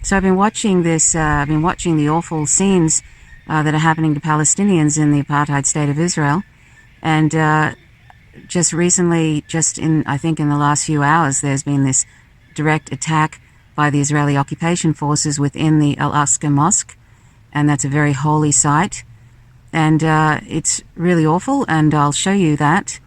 So I've been watching this. I've been watching the awful scenes that are happening to Palestinians in the apartheid state of Israel, and just recently, I think in the last few hours, there's been this direct attack by the Israeli occupation forces within the Aqsa Mosque, and that's a very holy site, and it's really awful, and I'll show you that.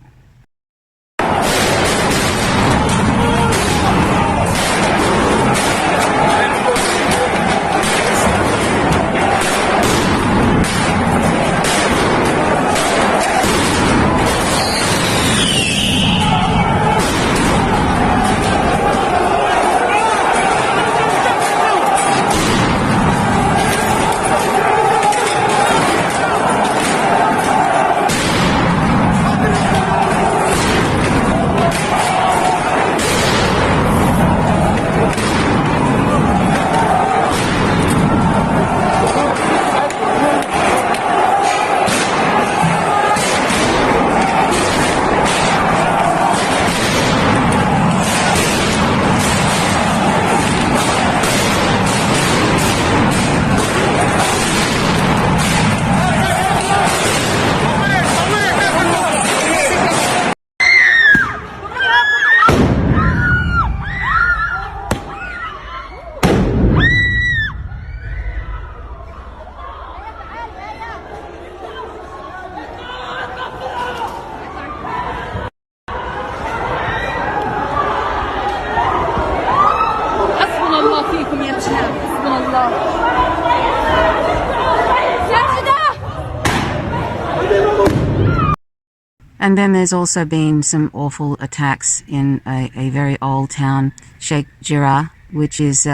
And then there's also been some awful attacks in a very old town, Sheikh Jarrah, which has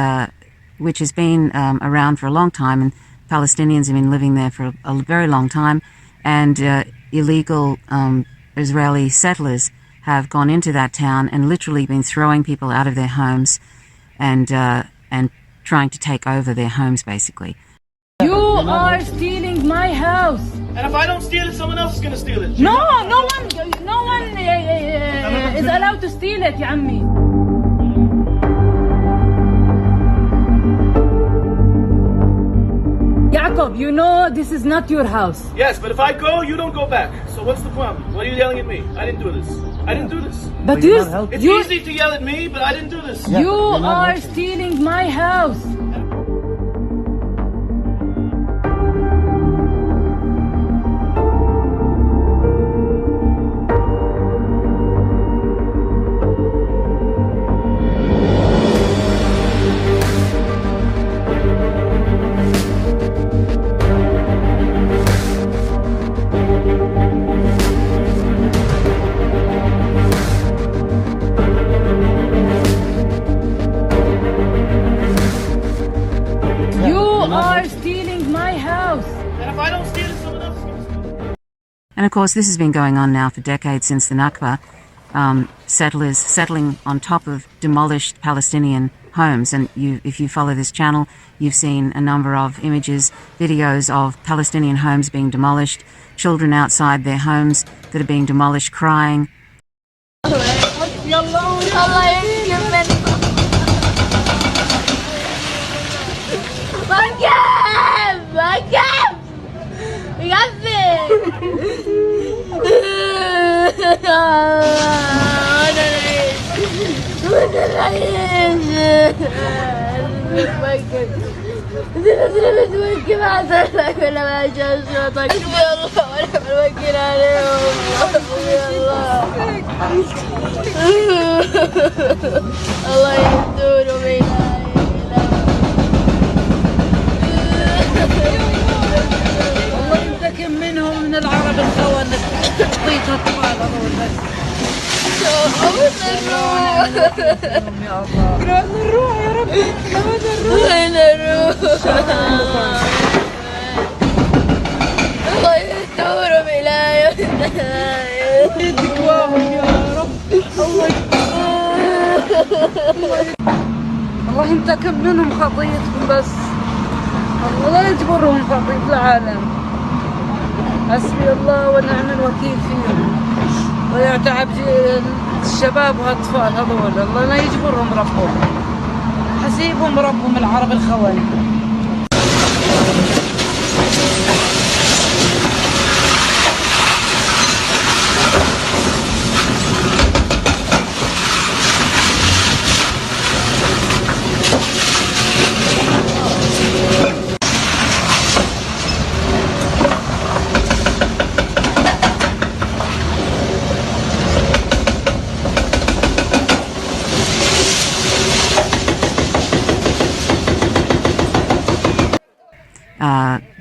been around for a long time, and Palestinians have been living there for a very long time, and illegal Israeli settlers have gone into that town and literally been throwing people out of their homes and trying to take over their homes, basically. You are stealing my house. And if I don't steal it, someone else is going to steal it. No one is allowed to steal it, يا عمي. Jacob, you know this is not your house. Yes, but if I go, you don't go back. So what's the problem? Why are you yelling at me? I didn't do this. I didn't do this. But it's easy to yell at me, but I didn't do this. You are stealing my house. And of course, this has been going on now for decades, since the Nakba, settlers settling on top of demolished Palestinian homes. And if you follow this channel, you've seen a number of images, videos of Palestinian homes being demolished, children outside their homes that are being demolished crying. منهم من العرب الخونة تعطيتها الطوال هذول نروح يا رب الله يسترهم إلهي تقواهم يا رب الله ينتقم منهم خطيتهم بس الله لا يجبرهم خطية العالم. حسبي الله ونعم الوكيل فيهم ويعتعب الشباب والأطفال هذول الله لا يجبرهم ربهم. حسيبهم ربهم العرب الخون.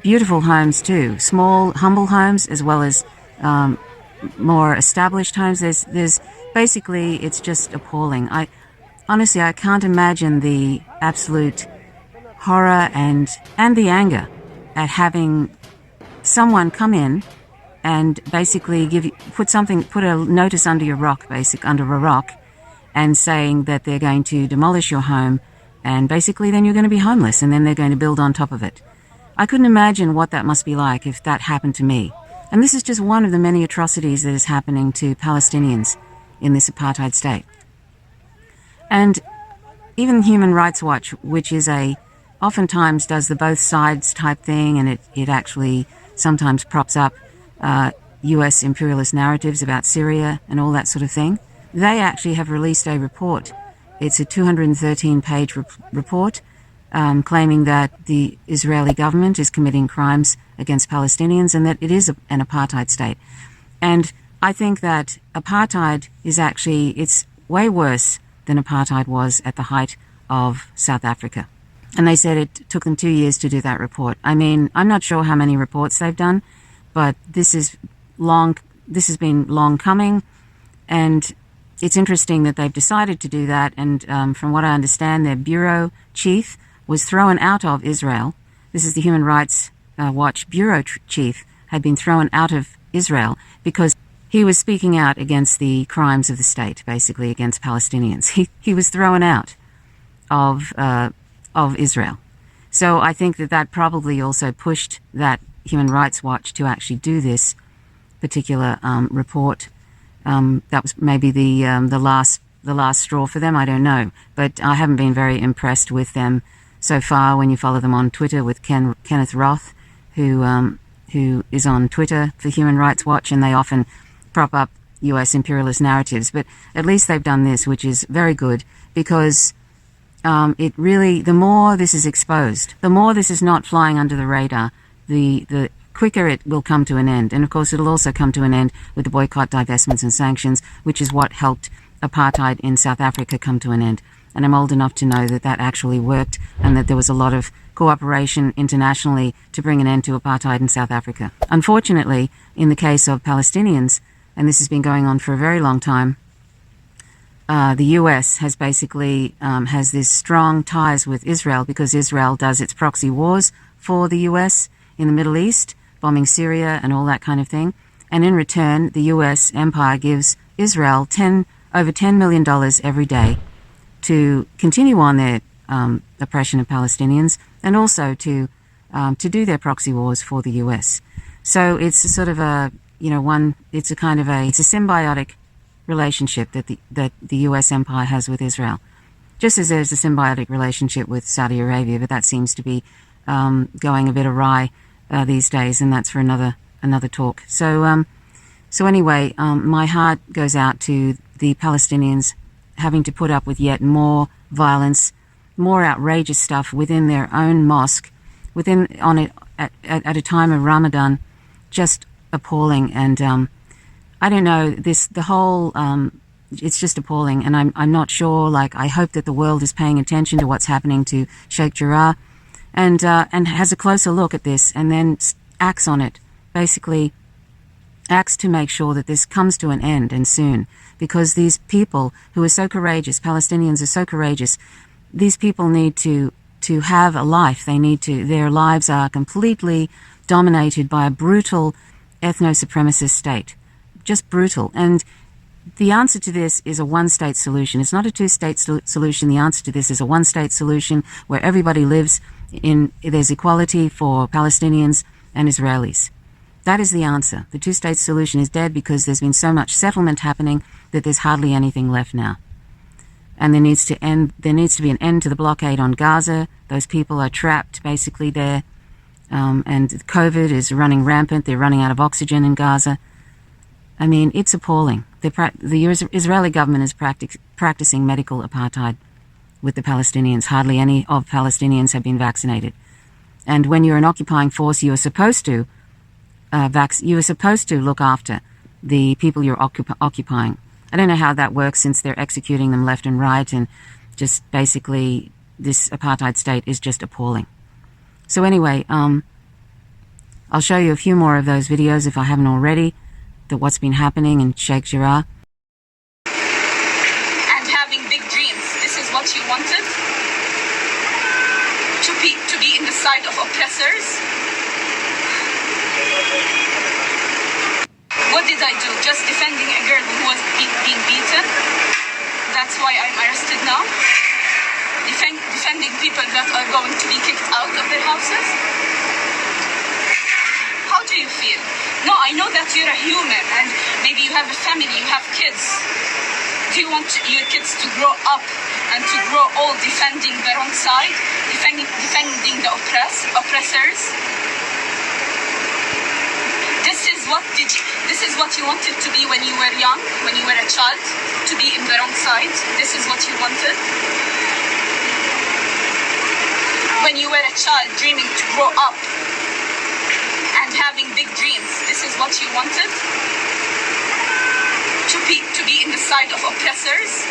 Beautiful homes too, small, humble homes as well as more established homes. There's basically, it's just appalling. Honestly, I can't imagine the absolute horror and the anger at having someone come in and basically put a notice under your rock, under a rock, and saying that they're going to demolish your home, and basically then you're going to be homeless, and then they're going to build on top of it. I couldn't imagine what that must be like if that happened to me. And this is just one of the many atrocities that is happening to Palestinians in this apartheid state. And even Human Rights Watch, which is oftentimes does the both sides type thing, and it actually sometimes props up US imperialist narratives about Syria and all that sort of thing. They actually have released a report. It's a 213-page report claiming that the Israeli government is committing crimes against Palestinians and that it is an apartheid state. And I think that apartheid is it's way worse than apartheid was at the height of South Africa. And they said it took them 2 years to do that report. I mean, I'm not sure how many reports they've done, but this has been long coming, and it's interesting that they've decided to do that. And from what I understand, their bureau chief was thrown out of Israel. This is the Human Rights Watch bureau chief had been thrown out of Israel because he was speaking out against the crimes of the state, basically against Palestinians. He was thrown out of Israel. So I think that probably also pushed that Human Rights Watch to actually do this particular report. That was maybe the last straw for them. I don't know, but I haven't been very impressed with them so far. When you follow them on Twitter with Kenneth Roth, who is on Twitter for Human Rights Watch, and they often prop up US imperialist narratives, but at least they've done this, which is very good, because the more this is exposed, the more this is not flying under the radar, the quicker it will come to an end. And of course it'll also come to an end with the boycott, divestments and sanctions, which is what helped apartheid in South Africa come to an end. And I'm old enough to know that that actually worked, and that there was a lot of cooperation internationally to bring an end to apartheid in South Africa. Unfortunately, in the case of Palestinians, and this has been going on for a very long time, the US has basically has these strong ties with Israel, because Israel does its proxy wars for the US in the Middle East, bombing Syria and all that kind of thing. And in return, the US empire gives Israel over $10 million every day to continue on their oppression of Palestinians, and also to do their proxy wars for the US. So it's a sort of it's a symbiotic relationship that the US empire has with Israel, just as there's a symbiotic relationship with Saudi Arabia, but that seems to be going a bit awry these days, and that's for another talk. So anyway, my heart goes out to the Palestinians having to put up with yet more violence, more outrageous stuff within their own mosque, at a time of Ramadan. Just appalling. And I don't know, it's just appalling, and I'm not sure. I hope that the world is paying attention to what's happening to Sheikh Jarrah, and has a closer look at this, and then acts on it. Basically acts to make sure that this comes to an end, and soon, because these people who are so courageous, Palestinians are so courageous, these people need to have a life. Their lives are completely dominated by a brutal ethno-supremacist state. Just brutal. And the answer to this is a one-state solution. It's not a two-state solution. The answer to this is a one-state solution where everybody lives there's equality for Palestinians and Israelis. That is the answer. The two-state solution is dead because there's been so much settlement happening that there's hardly anything left now. and there needs to be an end to the blockade on Gaza. Those people are trapped basically there, and COVID is running rampant. They're running out of oxygen in Gaza. I mean, it's appalling. The Israeli government is practicing medical apartheid with the Palestinians. Hardly any of Palestinians have been vaccinated. And when you're an occupying force, you are supposed to look after the people you're occupying. I don't know how that works, since they're executing them left and right, and just basically this apartheid state is just appalling. So anyway, I'll show you a few more of those videos if I haven't already, that what's been happening in Sheikh Jarrah. And having big dreams, this is what you wanted? To be in the side of oppressors? What did I do? Just defending a girl who was being beaten? That's why I'm arrested now? Defending people that are going to be kicked out of their houses? How do you feel? No, I know that you're a human and maybe you have a family, you have kids. Do you want your kids to grow up and to grow old defending their own side? Defending the oppressors? This is what you wanted to be when you were young, when you were a child, to be in their own side? This is what you wanted? When you were a child dreaming to grow up and having big dreams, this is what you wanted? To be in the side of oppressors?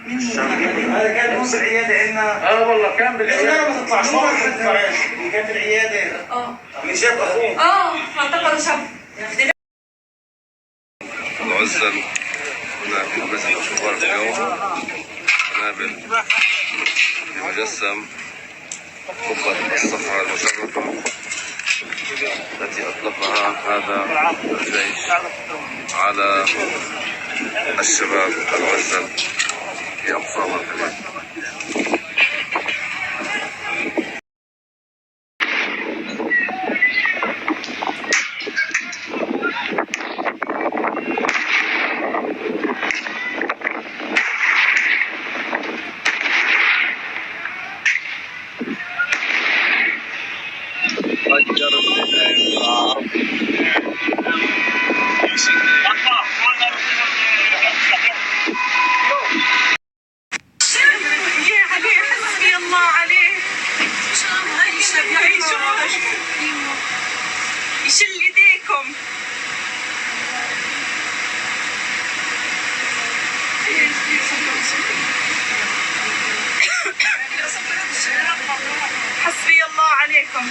ليش طلع؟ هذا كان نص العيادة عندنا. والله كان بالعيادة. ليش ما تطلع؟ شو ما تطلع؟ اللي كان في العيادة. اللي شاف أخوه. اعتقد شاف. العزل هنا في مسجد الشوار اليوم قنابل بمجسم قبة الصحراء المشرفة التي أطلقها هذا الجيش على الشباب العزل في أقصى الخليج. يا علي حسبي الله عليه يشل ايديكم حسبي الله عليكم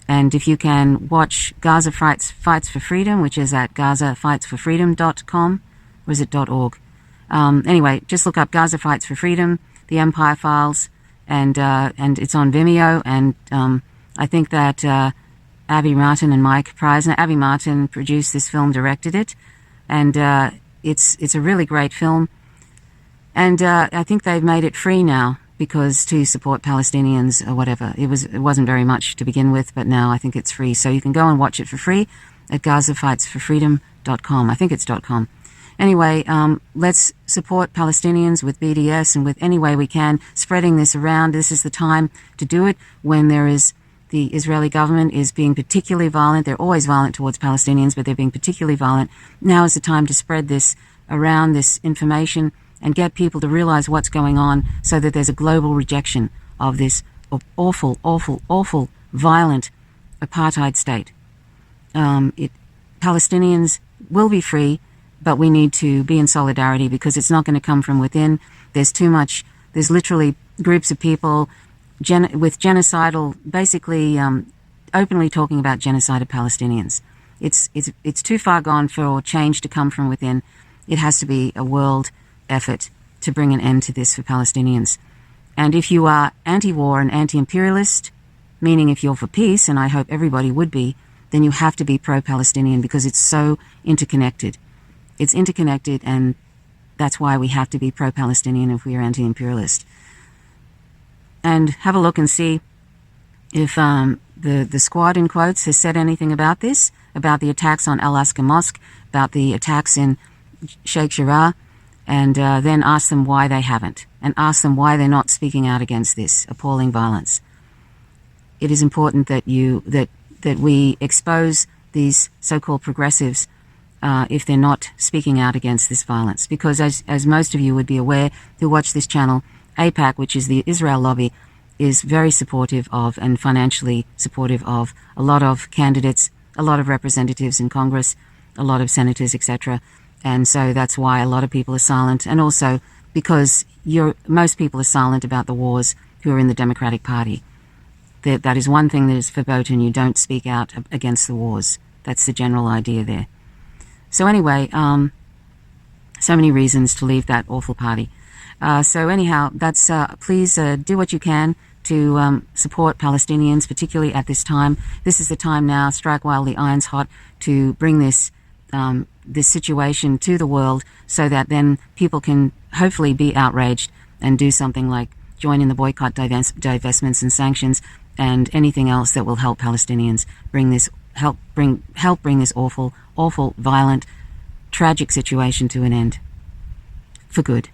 And if you can watch Gaza Fights for Freedom, which is at gazafightsforfreedom.com, or is it .org? Anyway, just look up Gaza Fights for Freedom, The Empire Files, and it's on Vimeo. And I think that Abby Martin and Mike Preisner, Abby Martin produced this film, directed it, and it's a really great film. And I think they've made it free now, because to support Palestinians or whatever. It wasn't very much to begin with, but now I think it's free. So you can go and watch it for free at gazafightsforfreedom.com. I think it's .com. Anyway, let's support Palestinians with BDS and with any way we can, spreading this around. This is the time to do it when the Israeli government is being particularly violent. They're always violent towards Palestinians, but they're being particularly violent. Now is the time to spread this around, this information, and get people to realize what's going on so that there's a global rejection of this awful, awful, awful, violent apartheid state. Palestinians will be free, but we need to be in solidarity because it's not going to come from within. There's literally groups of people with genocidal, basically openly talking about genocide of Palestinians. It's too far gone for change to come from within. It has to be a world effort to bring an end to this for Palestinians. And if you are anti-war and anti-imperialist, meaning if you're for peace, and I hope everybody would be, then you have to be pro-Palestinian because it's so interconnected. It's interconnected, and that's why we have to be pro-Palestinian if we are anti-imperialist. And have a look and see if the squad, in quotes, has said anything about this, about the attacks on Al-Aqsa Mosque, about the attacks in Sheikh Jarrah, and then ask them why they haven't, and ask them why they're not speaking out against this appalling violence. It is important that that we expose these so-called progressives if they're not speaking out against this violence, because as most of you would be aware who watch this channel, AIPAC, which is the Israel lobby, is very supportive of and financially supportive of a lot of candidates, a lot of representatives in Congress, a lot of senators, etc. And so that's why a lot of people are silent, and also because most people are silent about the wars who are in the Democratic Party. That is one thing that is verboten. You don't speak out against the wars. That's the general idea there. So anyway, so many reasons to leave that awful party. So anyhow, that's please do what you can to support Palestinians, particularly at this time. This is the time now, strike while the iron's hot, to bring this this situation to the world so that then people can hopefully be outraged and do something like join in the boycott, divestments and sanctions and anything else that will help Palestinians help bring this awful, violent, tragic situation to an end for good.